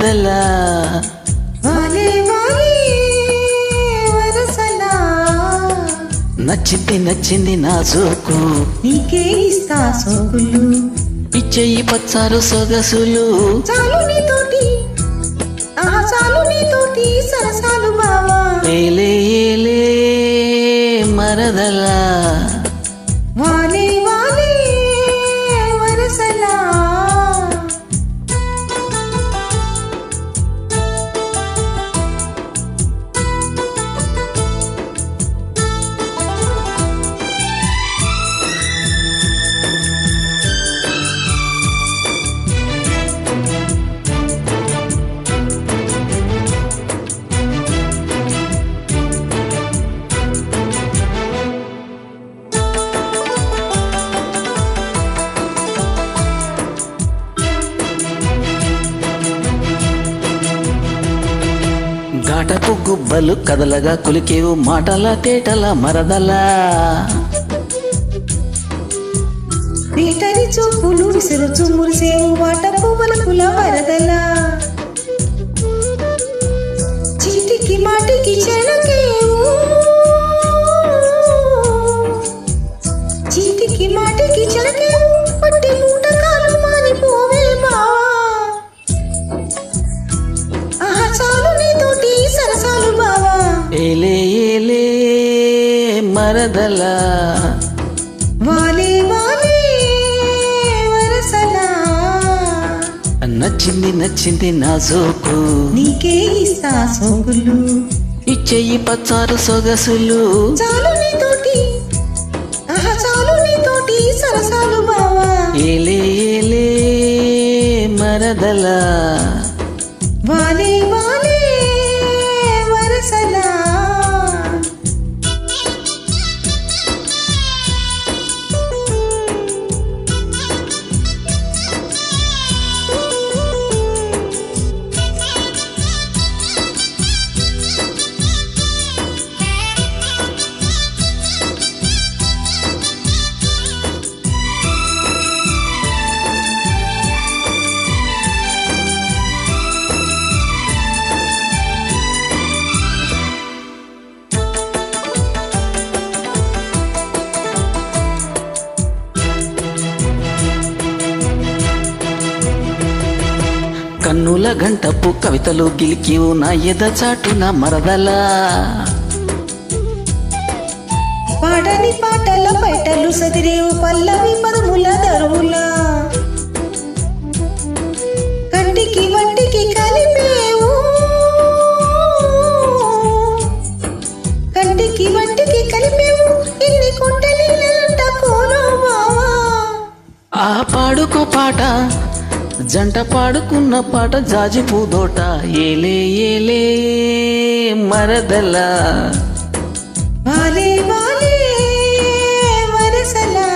మరదలా వాలే వాలే వరసలా నచ్చింది నచ్చింది నా సోకు నీకే ఇస్తా సోకులు ఇచ్చేయి పచ్చారు సొగసులు చాలు నీతోటి చాలు నీతోటి సరసాలు బావా ఏలే ఏలే మరదలా వాలే వాలే వరసలా ఘాటపు గుబ్బలు కదలగా కులికేవు మాటల తేటల మరదలా పీటని చూపులు విసురుచు మురిసేవు వాట పువ్వుల వరదలా చీటికి మాటికి చెలకేవు చీటికి మాటికి చెలకేవు పట్టి మూట కాలు మారిపోవే బావా చాలు నీతోటి సరసాలు బావా ఏలే ఏలే మరదలా వాలే వాలే వరసలా నచ్చింది నచ్చింది నా సోకు నీకే ఇస్తా సోకులు ఇచ్చేయి పచ్చారు సొగసులు చాలు నీతోటి చాలు నీతోటి సరసాలు బావా ఏలే ఏలే మరదలా వాలే వాలే వరసలా కన్నుల గంటపు కవితలు గిలికివు నా ఎద చాటున మరదలా పాడని పాటల పైటలు సదిరేవు పల్లవి పదముల దరువులా కంటికి వంటికి కలిపేవు కంటికి వంటికి కలిపేవు ఇన్ని కొంటలిల్లంట కోలో బావా ఆ పాడుకో పాట జంట పాడుకున్న పాట జాజి పూదోట ఏలే ఏలే మరదలా వాలే వాలే వరసలా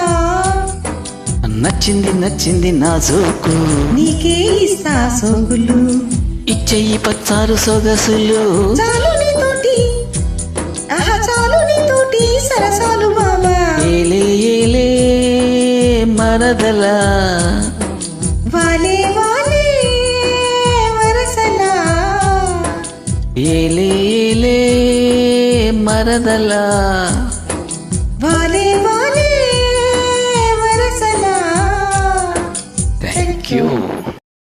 నచ్చింది నచ్చింది నా సోకు నీకే ఇస్తా సోకులు ఇచ్చేయి పచ్చారు సొగసులు చాలు నీతోటి చాలు నీతోటి సరసాలు బావా ఏలే ఏలే మరదలా వాలే వాలే వరసలా ఏలే ఏలే మరదలా